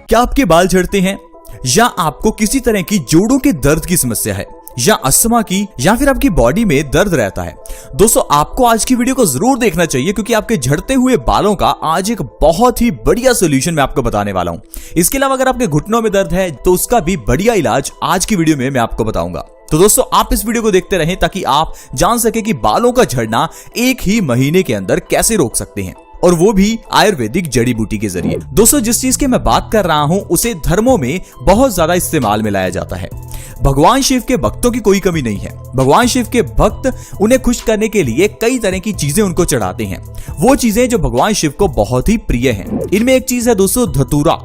क्या आपके बाल झड़ते हैं, या आपको किसी तरह की जोड़ों के दर्द की समस्या है, या अस्थमा की, या फिर आपकी बॉडी में दर्द रहता है? दोस्तों आपको आज की वीडियो को जरूर देखना चाहिए, क्योंकि आपके झड़ते हुए बालों का आज एक बहुत ही बढ़िया सोल्यूशन मैं आपको बताने वाला हूं। इसके अलावा अगर आपके घुटनों में दर्द है तो उसका भी बढ़िया इलाज आज की वीडियो में मैं आपको बताऊंगा। तो दोस्तों आप इस वीडियो को देखते रहें ताकि आप जान सके कि बालों का झड़ना एक ही महीने के अंदर कैसे रोक सकते हैं, और वो भी आयुर्वेदिक जड़ी बूटी के जरिए। दोस्तों जिस चीज की मैं बात कर रहा हूं उसे धर्मों में बहुत ज्यादा इस्तेमाल में लाया जाता है। भगवान शिव के भक्तों की कोई कमी नहीं है। भगवान शिव के भक्त उन्हें खुश करने के लिए कई तरह की चीजें उनको चढ़ाते हैं, वो चीजें जो भगवान शिव को बहुत ही प्रिय हैं। इनमें एक चीज है दोस्तों धतूरा।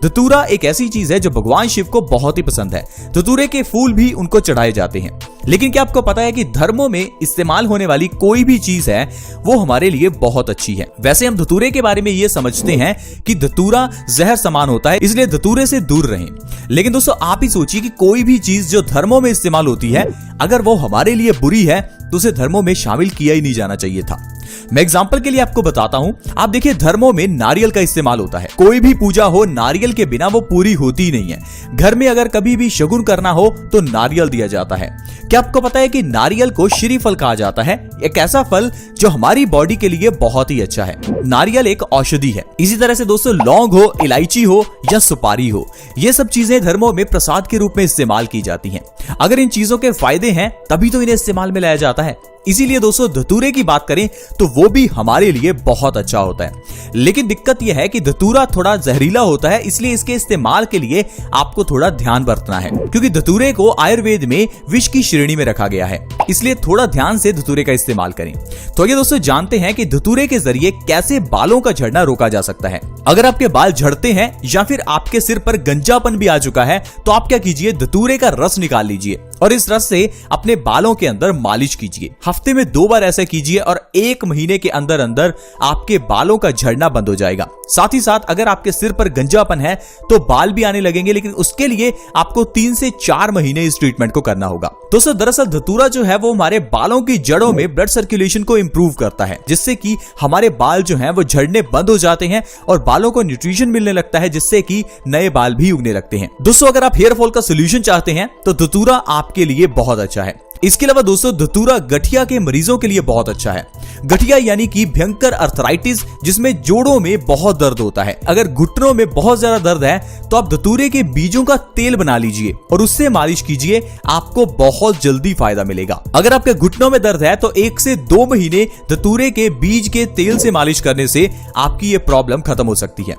धतूरा एक ऐसी चीज है जो भगवान शिव को बहुत ही पसंद है। धतूरे के फूल भी उनको चढ़ाए जाते हैं। लेकिन क्या आपको पता है कि धर्मों में इस्तेमाल होने वाली कोई भी चीज है वो हमारे लिए बहुत अच्छी है। वैसे हम धतूरे के बारे में ये समझते हैं कि धतूरा जहर समान होता है, इसलिए धतूरे से दूर रहें। लेकिन दोस्तों आप ही सोचिए कि कोई भी चीज जो धर्मों में इस्तेमाल होती है, अगर वो हमारे लिए बुरी है तो उसे धर्मों में शामिल किया ही नहीं जाना चाहिए था। मैं एग्जांपल के लिए आपको बताता हूं। आप देखिए धर्मों में नारियल का इस्तेमाल होता है। कोई भी पूजा हो नारियल के बिना वो पूरी होती ही नहीं है। घर में अगर कभी भी शगुन करना हो तो नारियल दिया जाता है। क्या आपको पता है कि नारियल को श्रीफल कहा जाता है, एक ऐसा फल जो हमारी बॉडी के लिए बहुत ही अच्छा है। नारियल एक औषधि है। इसी तरह से दोस्तों लौंग हो, इलायची हो या सुपारी हो, ये सब चीजें धर्मों में प्रसाद के रूप में इस्तेमाल की जाती हैं। अगर इन चीजों के फायदे हैं तभी तो इन्हें इस्तेमाल में लाया जाता है। इसीलिए दोस्तों धतूरे की बात करें तो वो भी हमारे लिए बहुत अच्छा होता है। लेकिन दिक्कत यह है कि धतूरा थोड़ा जहरीला होता है, इसलिए इसके इस्तेमाल के लिए आपको थोड़ा ध्यान बरतना है, क्योंकि धतूरे को आयुर्वेद में विष की श्रेणी में रखा गया है। इसलिए थोड़ा ध्यान से धतूरे का इस्तेमाल करें। तो ये दोस्तों जानते हैं कि धतूरे के जरिए कैसे बालों का झड़ना रोका जा सकता है। अगर आपके बाल झड़ते हैं या फिर आपके सिर पर गंजापन भी आ चुका है तो आप क्या कीजिए, धतूरे का रस निकाल लीजिए और इस रस से अपने बालों के अंदर मालिश कीजिए। हफ्ते में 2 बार ऐसा कीजिए और 1 महीने के अंदर अंदर आपके बालों का झड़ना बंद हो जाएगा। साथ ही साथ अगर आपके सिर पर गंजापन है तो बाल भी आने लगेंगे, लेकिन उसके लिए आपको 3 से 4 महीने इस ट्रीटमेंट को करना होगा। दोस्तों दरअसल धतूरा जो है वो हमारे बालों की जड़ों में ब्लड सर्कुलेशन को इंप्रूव करता है, जिससे कि हमारे बाल जो हैं वो झड़ने बंद हो जाते हैं और बालों को न्यूट्रिशन मिलने लगता है, जिससे कि नए बाल भी उगने लगते हैं। दोस्तों अगर आप हेयर फॉल का सोल्यूशन चाहते हैं तो धतूरा आपके लिए बहुत अच्छा है। इसके अलावा दोस्तों धतूरा गठिया के मरीजों के लिए बहुत अच्छा है। गठिया यानी कि भयंकर अर्थराइटिस, जिसमें जोड़ों में बहुत दर्द होता है। अगर घुटनों में बहुत ज्यादा दर्द है तो आप धतूरे के बीजों का तेल बना लीजिए और उससे मालिश कीजिए, आपको बहुत जल्दी फायदा मिलेगा। अगर आपके घुटनों में दर्द है तो 1 से 2 महीने धतूरे के बीज के तेल से मालिश करने से आपकी ये प्रॉब्लम खत्म हो सकती है।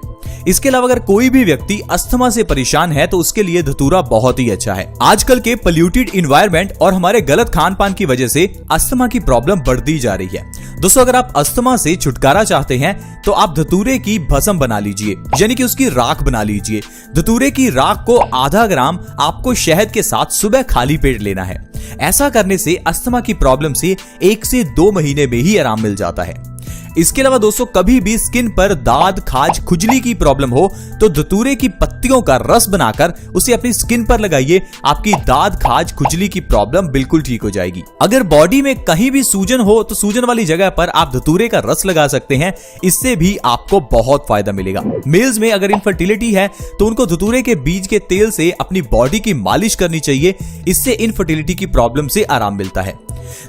इसके अलावा अगर कोई भी व्यक्ति अस्थमा से परेशान है तो उसके लिए धतूरा बहुत ही अच्छा है। आजकल के पोल्यूटेड एनवायरनमेंट और हमारे गलत खान पान की वजह से अस्थमा की प्रॉब्लम बढ़ती जा रही है। दोस्तों अगर आप अस्थमा से छुटकारा चाहते हैं तो आप धतूरे की भस्म बना लीजिए, यानी कि उसकी राख बना लीजिए। धतूरे की राख को आधा ग्राम आपको शहद के साथ सुबह खाली पेट लेना है। ऐसा करने से अस्थमा की प्रॉब्लम से 1 से 2 महीने में ही आराम मिल जाता है। इसके अलावा दोस्तों कभी भी स्किन पर दाद, खाज, खुजली की प्रॉब्लम हो तो धतूरे की पत्तियों का रस बनाकर उसे अपनी स्किन पर लगाइए। आपकी दाद, खाज, खुजली की प्रॉब्लम बिल्कुल ठीक हो जाएगी। अगर बॉडी में कहीं भी सूजन हो तो सूजन वाली जगह पर आप धतूरे का रस लगा सकते हैं, इससे भी आपको बहुत फायदा मिलेगा। मेल्स में अगर इनफर्टिलिटी है तो उनको धतूरे के बीज के तेल से अपनी बॉडी की मालिश करनी चाहिए, इससे इनफर्टिलिटी की प्रॉब्लम से आराम मिलता है।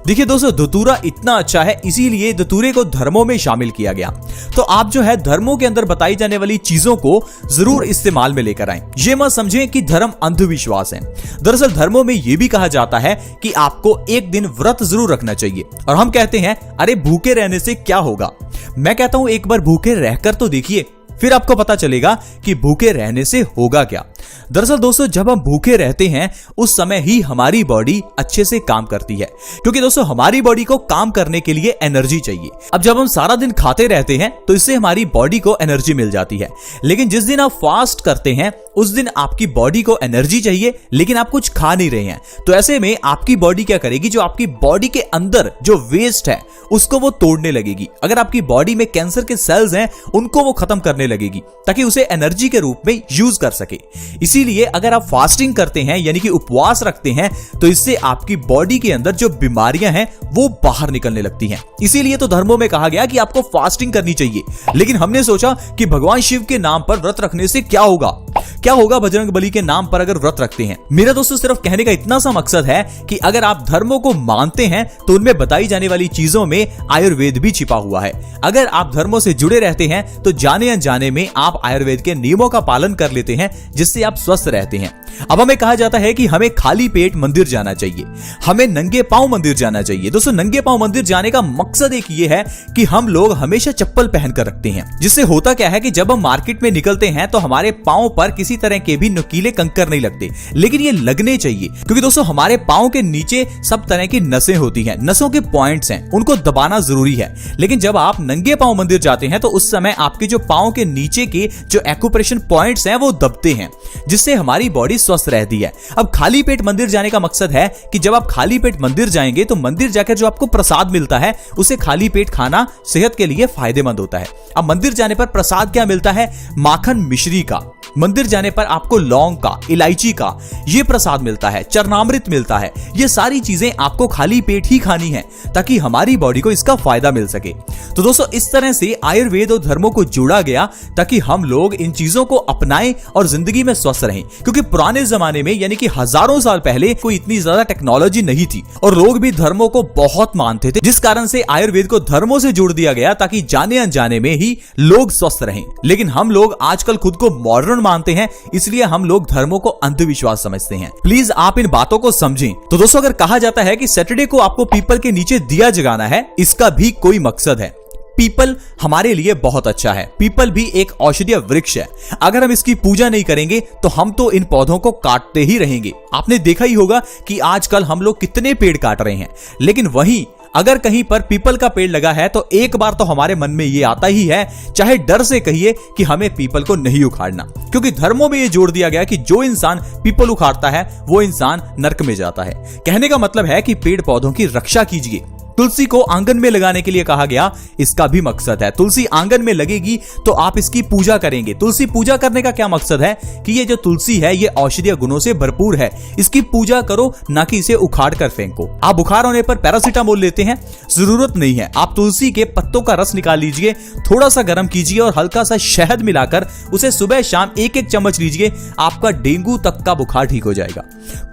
देखिए दोस्तों धतूरा इतना अच्छा है, इसीलिए धतूरे को धर्मों में शामिल किया गया। तो आप जो है धर्मों के अंदर बताई जाने वाली चीजों को जरूर इस्तेमाल में लेकर आएं। ये मत समझें कि धर्म अंधविश्वास है। दरअसल धर्मों में यह भी कहा जाता है कि आपको एक दिन व्रत जरूर रखना चाहिए, और हम कहते हैं अरे भूखे रहने से क्या होगा। मैं कहता हूं एक बार भूखे रहकर तो देखिए, फिर आपको पता चलेगा कि भूखे रहने से होगा क्या। दरअसल दोस्तों जब हम भूखे रहते हैं उस समय ही हमारी बॉडी अच्छे से काम करती है, क्योंकि दोस्तों हमारी बॉडी को काम करने के लिए एनर्जी चाहिए। अब जब हम सारा दिन खाते रहते हैं तो इससे हमारी बॉडी को एनर्जी मिल जाती है, लेकिन जिस दिन आप फास्ट करते हैं उस दिन आपकी बॉडी को एनर्जी चाहिए लेकिन आप कुछ खा नहीं रहे हैं, तो ऐसे में आपकी बॉडी क्या करेगी, जो आपकी बॉडी के अंदर जो वेस्ट है उसको वो तोड़ने लगेगी। अगर आपकी बॉडी में कैंसर के सेल्स हैं उनको वो खत्म करने लगेगी ताकि उसे एनर्जी के रूप में यूज कर सके। इसीलिए अगर आप फास्टिंग करते हैं यानी कि उपवास रखते हैं तो इससे आपकी बॉडी के अंदर जो बीमारियां हैं वो बाहर निकलने लगती हैं। इसीलिए तो धर्मों में कहा गया कि आपको फास्टिंग करनी चाहिए। लेकिन हमने सोचा कि भगवान शिव के नाम पर व्रत रखने से क्या होगा बजरंगबली के नाम पर अगर व्रत रखते हैं। मेरा दोस्तों सिर्फ कहने का इतना सा मकसद है कि अगर आप धर्मों को मानते हैं तो उनमें बताई जाने वाली चीजों में आयुर्वेद भी छिपा हुआ है। अगर आप धर्मों से जुड़े रहते हैं तो जाने अनजाने में आप आयुर्वेद के नियमों का पालन कर लेते हैं, जिससे आप स्वस्थ रहते हैं। अब हमें कहा जाता है कि हमें खाली पेट मंदिर जाना चाहिए, हमें नंगे पांव मंदिर जाना चाहिए। दोस्तों नंगे पांव मंदिर जाने का मकसद एक ये है कि हम लोग हमेशा चप्पल पहनकर रखते हैं, जिससे होता क्या है कि जब हम मार्केट में निकलते हैं तो हमारे पांव पर किसी तरह के भी नुकीले कंकर नहीं लगते, लेकिन ये लगने चाहिए क्योंकि दोस्तों हमारे पांव के नीचे सब तरह की नसें होती हैं, नसों के पॉइंट्स हैं, उनको दबाना जरूरी है। लेकिन जब आप नंगे पांव मंदिर जाते हैं तो उस समय आपके जो पांव के नीचे के जो एक्यूप्रेशर पॉइंट्स हैं वो दबते हैं, जिससे हमारी बॉडी स्वस्थ रहती है। अब खाली पेट मंदिर जाने का मकसद है कि जब आप खाली पेट मंदिर जाएंगे तो मंदिर जाकर जो आपको प्रसाद मिलता है उसे खाली पेट खाना सेहत के लिए फायदेमंद होता है। अब मंदिर जाने पर प्रसाद क्या मिलता है, माखन मिश्री का। मंदिर जाने पर आपको लौंग का, इलायची का ये प्रसाद मिलता है, चरणामृत मिलता है। ये सारी चीजें आपको खाली पेट ही खानी है ताकि हमारी बॉडी को इसका फायदा मिल सके। तो दोस्तों इस तरह से आयुर्वेद और धर्मों को जोड़ा गया ताकि हम लोग इन चीजों को अपनाएं और जिंदगी में स्वस्थ रहें। क्योंकि पुराने जमाने में यानी कि हजारों साल पहले कोई इतनी ज्यादा टेक्नोलॉजी नहीं थी और लोग भी धर्मों को बहुत मानते थे, जिस कारण से आयुर्वेद को धर्मों से जोड़ दिया गया ताकि जाने अनजाने में ही लोग स्वस्थ रहें। लेकिन हम लोग आजकल खुद को मॉडर्न मानते हैं, इसलिए हम लोग धर्मों को अंधविश्वास समझते हैं। प्लीज आप इन बातों को समझें। तो दोस्तों अगर कहा जाता है कि सैटरडे को आपको पीपल के नीचे दिया जगाना है, इसका भी कोई मकसद है। पीपल हमारे लिए बहुत अच्छा है। पीपल भी एक औषधीय वृक्ष है। अगर हम इसकी पूजा नहीं करेंगे तो हम तो इन पौधों को काटते ही रहेंगे। आपने देखा ही होगा कि आजकल हम लोग कितने पेड़ काट रहे हैं, लेकिन वहीं अगर कहीं पर पीपल का पेड़ लगा है तो एक बार तो हमारे मन में ये आता ही है, चाहे डर से कहिए, कि हमें पीपल को नहीं उखाड़ना। क्योंकि धर्मों में ये जोड़ दिया गया कि जो इंसान पीपल उखाड़ता है वो इंसान नरक में जाता है। कहने का मतलब है कि पेड़ पौधों की रक्षा कीजिए। तुलसी को आंगन में लगाने के लिए कहा गया, इसका भी मकसद है। तुलसी आंगन में लगेगी तो आप इसकी पूजा करेंगे। तुलसी पूजा करने का क्या मकसद है कि ये जो तुलसी है ये औषधीय गुणों से भरपूर है, इसकी पूजा करो, ना कि इसे उखाड़ कर फेंको। आप बुखार होने पर पैरासीटामोल लेते हैं, जरूरत नहीं है। आप तुलसी के पत्तों का रस निकाल लीजिए, थोड़ा सा गर्म कीजिए और हल्का सा शहद मिलाकर उसे सुबह शाम एक एक चम्मच लीजिए, आपका डेंगू तक का बुखार ठीक हो जाएगा।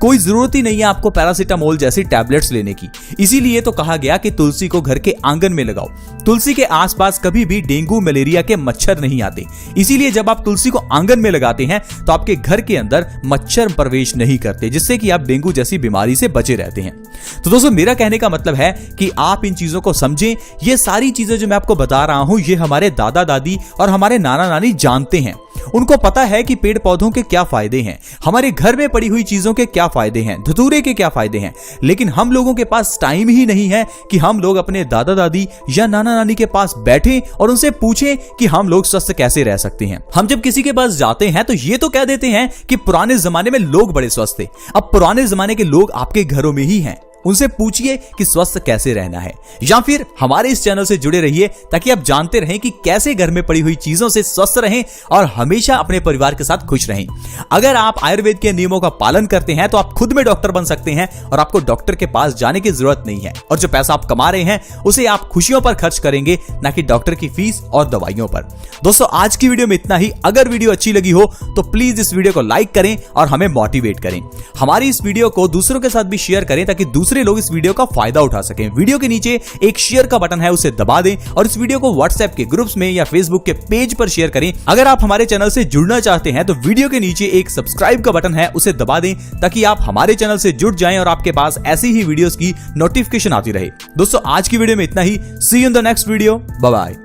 कोई जरूरत ही नहीं है आपको पैरासीटामोल जैसी टैबलेट्स लेने की। इसीलिए तो कहा गया कि तुलसी को घर के आंगन में लगाओ। तुलसी के आसपास कभी भी डेंगू मलेरिया के मच्छर नहीं आते, इसीलिए जब आप तुलसी को आंगन में लगाते हैं तो आपके घर के अंदर मच्छर प्रवेश नहीं करते, जिससे कि आप डेंगू जैसी बीमारी से बचे रहते हैं। तो दोस्तों मेरा कहने का मतलब है कि आप इन चीजों को समझें। ये सारी चीजें जो मैं आपको बता रहा हूं ये हमारे दादा दादी और हमारे नाना नानी जानते हैं। उनको पता है कि पेड़ पौधों के क्या फायदे हैं, हमारे घर में पड़ी हुई चीजों के क्या फायदे हैं, धतूरे के क्या फायदे हैं। लेकिन हम लोगों के पास टाइम ही नहीं है कि हम लोग अपने दादा दादी या नाना नानी के पास बैठे और उनसे पूछें कि हम लोग स्वस्थ कैसे रह सकते हैं। हम जब किसी के पास जाते हैं तो ये तो कह देते हैं कि पुराने जमाने में लोग बड़े स्वस्थ थे। अब पुराने जमाने के लोग आपके घरों में ही हैं, उनसे पूछिए कि स्वस्थ कैसे रहना है। या फिर हमारे इस चैनल से जुड़े रहिए ताकि आप जानते रहें कि कैसे घर में पड़ी हुई चीजों से स्वस्थ रहें और हमेशा अपने परिवार के साथ खुश रहें। अगर आप आयुर्वेद के नियमों का पालन करते हैं तो आप खुद में डॉक्टर बन सकते हैं और आपको डॉक्टर के पास जाने की जरूरत नहीं है। और जो पैसा आप कमा रहे हैं उसे आप खुशियों पर खर्च करेंगे, ना कि डॉक्टर की फीस और दवाइयों पर। दोस्तों आज की वीडियो में इतना ही। अगर वीडियो अच्छी लगी हो तो प्लीज इस वीडियो को लाइक करें और हमें मोटिवेट करें। हमारी इस वीडियो को दूसरों के साथ भी शेयर करें ताकि दूसरे लोग इस वीडियो का फायदा उठा सकें। वीडियो के नीचे एक शेयर का बटन है, उसे दबा दें और इस वीडियो को व्हाट्सएप के ग्रुप्स में या फेसबुक के पेज पर शेयर करें। अगर आप हमारे चैनल से जुड़ना चाहते हैं तो वीडियो के नीचे एक सब्सक्राइब का बटन है, उसे दबा दें ताकि आप हमारे चैनल से जुड़ जाएं और आपके पास ऐसी ही वीडियोस की नोटिफिकेशन आती रहे। दोस्तों आज की वीडियो में इतना ही। See you in the next video. Bye bye.